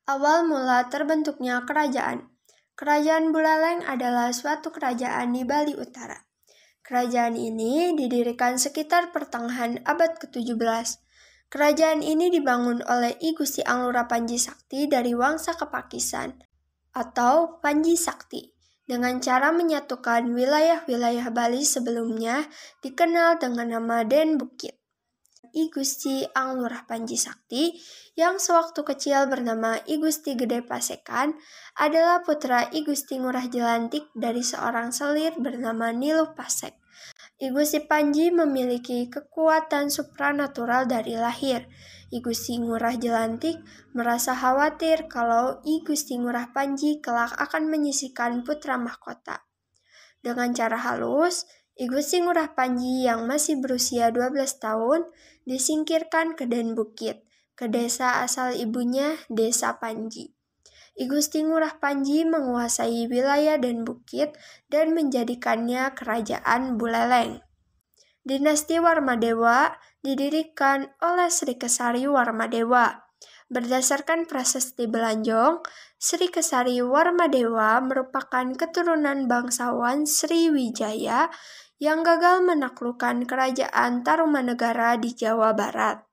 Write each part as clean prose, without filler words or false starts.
Awal mula terbentuknya kerajaan. Kerajaan Buleleng adalah suatu kerajaan di Bali Utara. Kerajaan ini didirikan sekitar pertengahan abad ke-17. Kerajaan ini dibangun oleh I Gusti Anglura Panji Sakti dari Wangsa Kepakisan atau Panji Sakti dengan cara menyatukan wilayah-wilayah Bali sebelumnya dikenal dengan nama Den Bukit. I Gusti Anglura Panji Sakti yang sewaktu kecil bernama I Gusti Gede Pasekan adalah putra I Gusti Ngurah Jelantik dari seorang selir bernama Niluh Pasek. I Gusti Panji memiliki kekuatan supranatural dari lahir. I Gusti Ngurah Jelantik merasa khawatir kalau I Gusti Ngurah Panji kelak akan menyisihkan putra mahkota. Dengan cara halus, I Gusti Ngurah Panji yang masih berusia 12 tahun disingkirkan ke Den Bukit, ke desa asal ibunya, Desa Panji. I Gusti Ngurah Panji menguasai wilayah Den Bukit dan menjadikannya Kerajaan Buleleng. Dinasti Warmadewa didirikan oleh Sri Kesari Warmadewa. Berdasarkan prasasti Belanjong, Sri Kesari Warmadewa merupakan keturunan bangsawan Sriwijaya yang gagal menaklukkan Kerajaan Tarumanegara di Jawa Barat.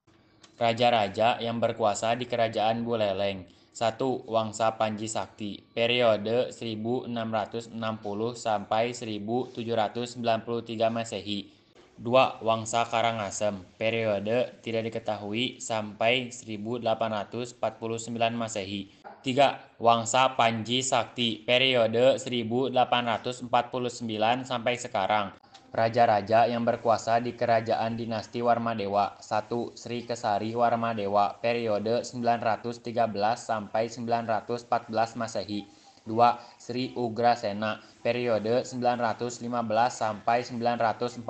Raja-raja yang berkuasa di Kerajaan Buleleng. 1. Wangsa Panji Sakti, periode 1660 sampai 1793 Masehi. 2. Wangsa Karangasem, periode tidak diketahui sampai 1849 Masehi. 3. Wangsa Panji Sakti, periode 1849 sampai sekarang. Raja-raja yang berkuasa di Kerajaan Dinasti Warmadewa. 1. Sri Kesari Warmadewa, periode 913 sampai 914 Masehi. 2. Sri Ugrasena, periode 915 sampai 942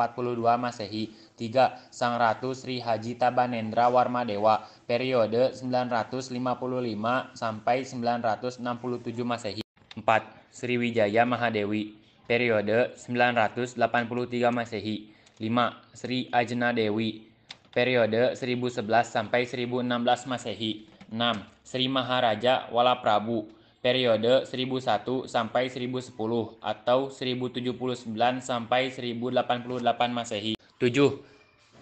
Masehi. 3. Sang Ratu Sri Haji Tabanendra Warmadewa, periode 955 sampai 967 Masehi. 4. Sriwijaya Mahadewi, periode 983 Masehi. 5. Sri Ajna Dewi, periode 1011 sampai 1016 Masehi. 6. Sri Maharaja Walaprabu, periode 1001 sampai 1010 atau 1079 sampai 1088 Masehi. 7.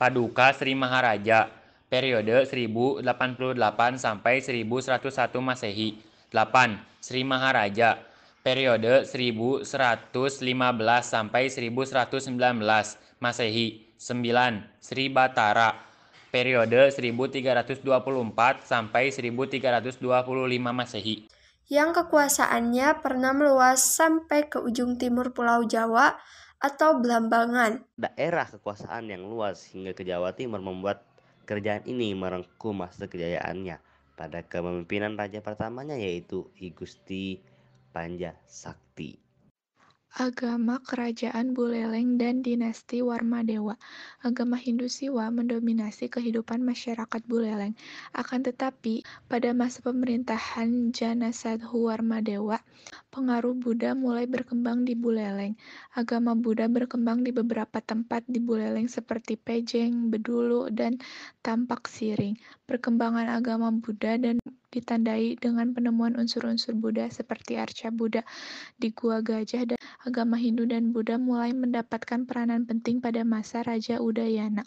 Paduka Sri Maharaja, periode 1088 sampai 1101 Masehi. 8. Sri Maharaja, periode 1115 sampai 1119 Masehi. 9. Sri Batara, periode 1324 sampai 1325 Masehi. Yang kekuasaannya pernah meluas sampai ke ujung timur Pulau Jawa atau Belambangan. Daerah kekuasaan yang luas hingga ke Jawa Timur membuat kerajaan ini merengkuh masa kejayaannya pada kepemimpinan raja pertamanya yaitu I Gusti Panja Sakti. Agama Kerajaan Buleleng dan Dinasti Warmadewa. Agama Hindu Siwa mendominasi kehidupan masyarakat Buleleng. Akan tetapi, pada masa pemerintahan Janasadhu Warmadewa, pengaruh Buddha mulai berkembang di Buleleng. Agama Buddha berkembang di beberapa tempat di Buleleng seperti Pejeng, Bedulu, dan Tampak Siring. Perkembangan agama Buddha dan ditandai dengan penemuan unsur-unsur Buddha seperti arca Buddha di Gua Gajah, dan agama Hindu dan Buddha mulai mendapatkan peranan penting pada masa Raja Udayana.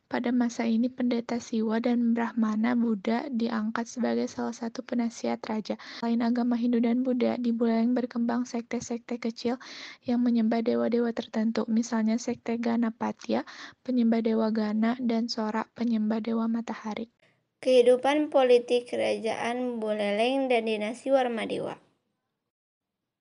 Pada masa ini, pendeta Siwa dan Brahmana Buddha diangkat sebagai salah satu penasihat raja. Selain agama Hindu dan Buddha, di Buleleng berkembang sekte-sekte kecil yang menyembah dewa-dewa tertentu, misalnya sekte Ganapatya, penyembah dewa Gana, dan Sora, penyembah dewa matahari. Kehidupan politik Kerajaan Buleleng dan Dinasti Warmadewa.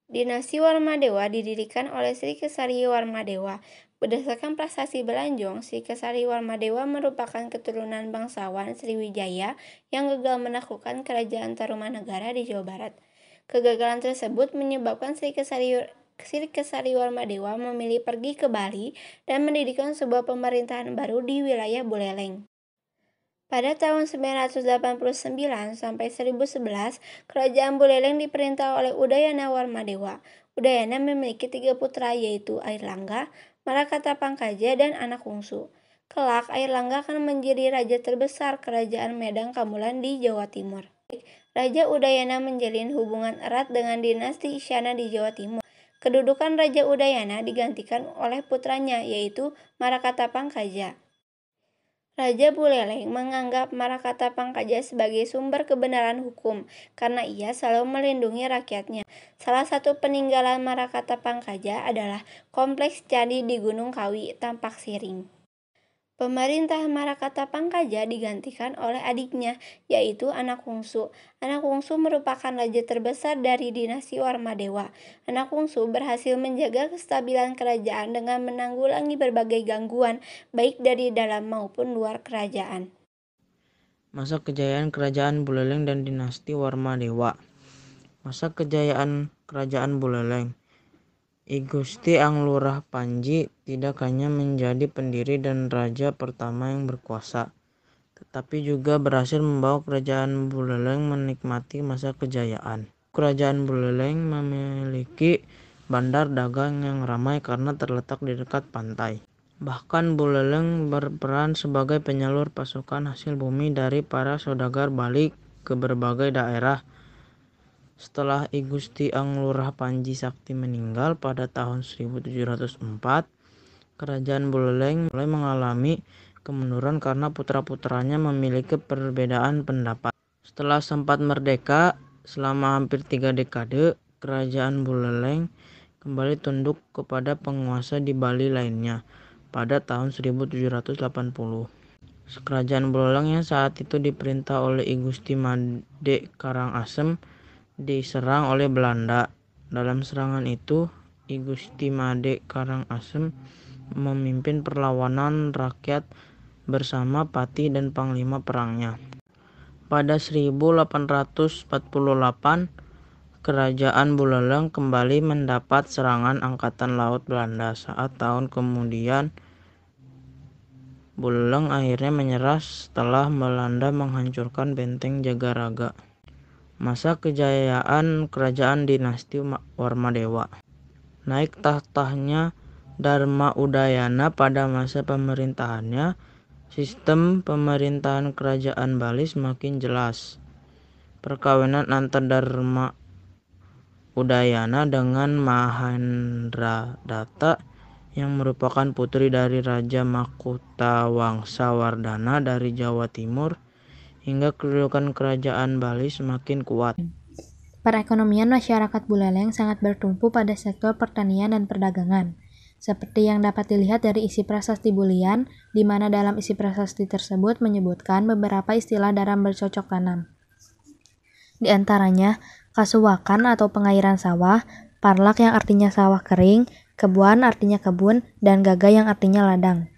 Dinasti Warmadewa didirikan oleh Sri Kesari Warmadewa. Berdasarkan prasasti Belanjong, Sri Kesari Warmadewa merupakan keturunan bangsawan Sriwijaya yang gagal menaklukkan Kerajaan Tarumanegara di Jawa Barat. Kegagalan tersebut menyebabkan Sri Kesari Warmadewa memilih pergi ke Bali dan mendirikan sebuah pemerintahan baru di wilayah Buleleng. Pada tahun 989 sampai 1011, Kerajaan Buleleng diperintah oleh Udayana Warmadewa. Udayana memiliki 3 putra yaitu Airlangga, Malakata Pangkaja, dan anak bungsu. Kelak, Airlangga akan menjadi raja terbesar Kerajaan Medang Kamulan di Jawa Timur. Raja Udayana menjalin hubungan erat dengan dinasti Isyana di Jawa Timur. Kedudukan Raja Udayana digantikan oleh putranya, yaitu Marakatapangkaja. Raja Buleleng menganggap Marakatapangkaja sebagai sumber kebenaran hukum karena ia selalu melindungi rakyatnya. Salah satu peninggalan Marakatapangkaja adalah kompleks candi di Gunung Kawi, Tampak Siring. Pemerintah Marakatapangkaja digantikan oleh adiknya, yaitu Anak Wungsu. Anak Wungsu merupakan raja terbesar dari dinasti Warmadewa. Anak Wungsu berhasil menjaga kestabilan kerajaan dengan menanggulangi berbagai gangguan, baik dari dalam maupun luar kerajaan. Masa kejayaan Kerajaan Buleleng dan dinasti Warmadewa. Masa kejayaan Kerajaan Buleleng. I Gusti Anglurah Panji tidak hanya menjadi pendiri dan raja pertama yang berkuasa, tetapi juga berhasil membawa Kerajaan Buleleng menikmati masa kejayaan. Kerajaan Buleleng memiliki bandar dagang yang ramai karena terletak di dekat pantai. Bahkan Buleleng berperan sebagai penyalur pasukan hasil bumi dari para saudagar balik ke berbagai daerah. Setelah I Gusti Anglurah Panji Sakti meninggal pada tahun 1704, Kerajaan Buleleng mulai mengalami kemunduran karena putra-putranya memiliki perbedaan pendapat. Setelah sempat merdeka selama hampir 3 dekade, Kerajaan Buleleng kembali tunduk kepada penguasa di Bali lainnya pada tahun 1780. Kerajaan Buleleng yang saat itu diperintah oleh I Gusti Made Karangasem diserang oleh Belanda. Dalam serangan itu, I Gusti Made Karangasem memimpin perlawanan rakyat bersama Pati dan panglima perangnya. Pada 1848, Kerajaan Buleleng kembali mendapat serangan Angkatan Laut Belanda. Saat tahun kemudian, Buleleng akhirnya menyerah setelah Belanda menghancurkan benteng Jagaraga. Masa kejayaan Kerajaan Dinasti Warmadewa. Naik tahtanya Dharma Udayana pada masa pemerintahannya, sistem pemerintahan Kerajaan Bali semakin jelas. Perkawinan antar Dharma Udayana dengan Mahendradatta yang merupakan putri dari Raja Makutawangsa-Wardhana dari Jawa Timur, hingga kedudukan Kerajaan Bali semakin kuat. Perekonomian masyarakat Buleleng sangat bertumpu pada sektor pertanian dan perdagangan, seperti yang dapat dilihat dari isi prasasti Bulian, di mana dalam isi prasasti tersebut menyebutkan beberapa istilah dalam bercocok tanam. Di antaranya, kasuwakan atau pengairan sawah, parlak yang artinya sawah kering, kebuan artinya kebun, dan gaga yang artinya ladang.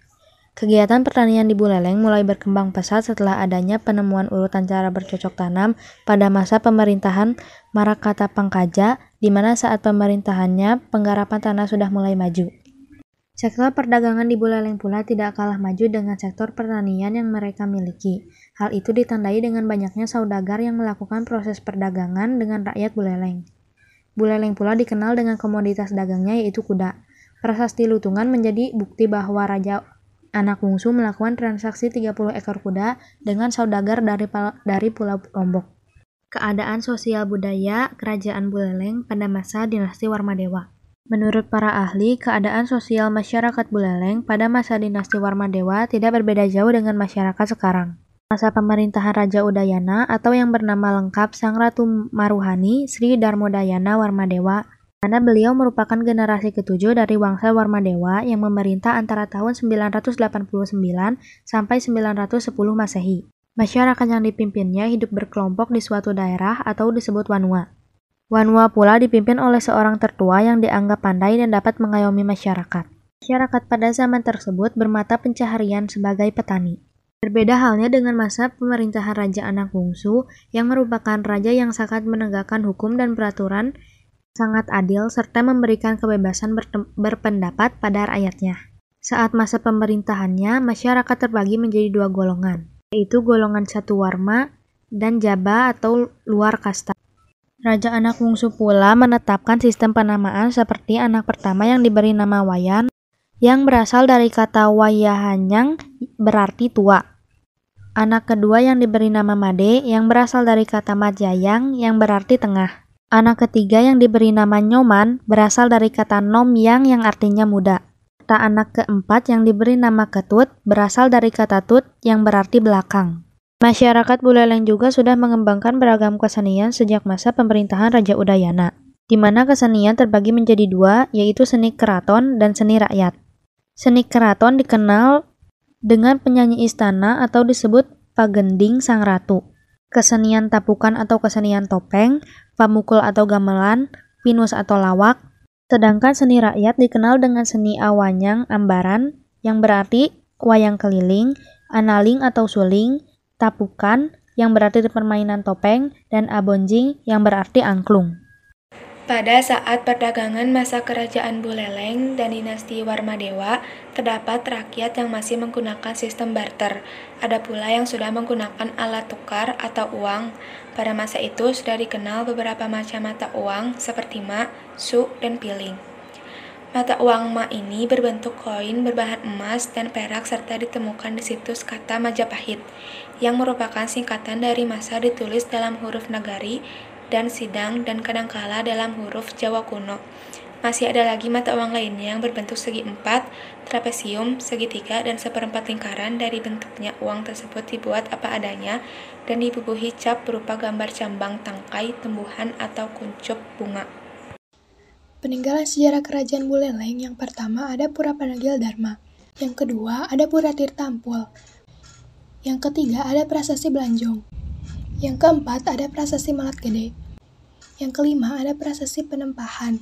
Kegiatan pertanian di Buleleng mulai berkembang pesat setelah adanya penemuan urutan cara bercocok tanam pada masa pemerintahan Marakatapangkaja, di mana saat pemerintahannya penggarapan tanah sudah mulai maju. Sektor perdagangan di Buleleng pula tidak kalah maju dengan sektor pertanian yang mereka miliki. Hal itu ditandai dengan banyaknya saudagar yang melakukan proses perdagangan dengan rakyat Buleleng. Buleleng pula dikenal dengan komoditas dagangnya yaitu kuda. Prasasti Lutungan menjadi bukti bahwa Raja Anak Wungsu melakukan transaksi 30 ekor kuda dengan saudagar dari Pulau Lombok. Keadaan sosial budaya Kerajaan Buleleng pada masa dinasti Warmadewa. Menurut para ahli, keadaan sosial masyarakat Buleleng pada masa dinasti Warmadewa tidak berbeda jauh dengan masyarakat sekarang. Masa pemerintahan Raja Udayana atau yang bernama lengkap Sang Ratu Maruhani Sri Darmodayana Warmadewa, karena beliau merupakan generasi ketujuh dari Wangsa Warmadewa yang memerintah antara tahun 989 sampai 910 Masehi. Masyarakat yang dipimpinnya hidup berkelompok di suatu daerah atau disebut Wanua. Wanua pula dipimpin oleh seorang tertua yang dianggap pandai dan dapat mengayomi masyarakat. Masyarakat pada zaman tersebut bermata pencaharian sebagai petani. Berbeda halnya dengan masa pemerintahan Raja Anak Wungsu yang merupakan raja yang sangat menegakkan hukum dan peraturan sangat adil serta memberikan kebebasan berpendapat pada rakyatnya. Saat masa pemerintahannya, masyarakat terbagi menjadi 2 golongan, yaitu golongan satu warma dan jaba atau luar kasta. Raja Anak Wungsu pula menetapkan sistem penamaan seperti anak pertama yang diberi nama Wayan, yang berasal dari kata Wayahanyang berarti tua. Anak kedua yang diberi nama Made yang berasal dari kata Majayang yang berarti tengah. Anak ketiga yang diberi nama Nyoman berasal dari kata Nom yang artinya muda. Anak keempat yang diberi nama Ketut berasal dari kata Tut yang berarti belakang. Masyarakat Buleleng juga sudah mengembangkan beragam kesenian sejak masa pemerintahan Raja Udayana, di mana kesenian terbagi menjadi dua, yaitu seni keraton dan seni rakyat. Seni keraton dikenal dengan penyanyi istana atau disebut pagending sang ratu. Kesenian tapukan atau kesenian topeng, pamukul atau gamelan, pinus atau lawak. Sedangkan seni rakyat dikenal dengan seni awanyang ambaran yang berarti wayang keliling, analing atau suling, tapukan yang berarti permainan topeng, dan abonjing yang berarti angklung. Pada saat perdagangan masa kerajaan Buleleng dan dinasti Warmadewa, terdapat rakyat yang masih menggunakan sistem barter. Ada pula yang sudah menggunakan alat tukar atau uang. Pada masa itu sudah dikenal beberapa macam mata uang seperti ma, su, dan piling. Mata uang ma ini berbentuk koin berbahan emas dan perak serta ditemukan di situs kata Majapahit, yang merupakan singkatan dari masa ditulis dalam huruf Nagari dan Sidang dan kadangkala dalam huruf Jawa kuno. Masih ada lagi mata uang lainnya yang berbentuk segi empat, trapesium, segitiga, dan seperempat lingkaran. Dari bentuknya uang tersebut dibuat apa adanya dan dibubuhi cap berupa gambar cambang tangkai, tumbuhan, atau kuncup bunga. Peninggalan sejarah kerajaan Buleleng yang pertama ada Pura Panagil Dharma, yang kedua ada Pura Tirta Ampul, yang ketiga ada Prasasti Belanjong, yang keempat ada Prasasti Malat Gede, yang kelima ada Prasasti Penempahan,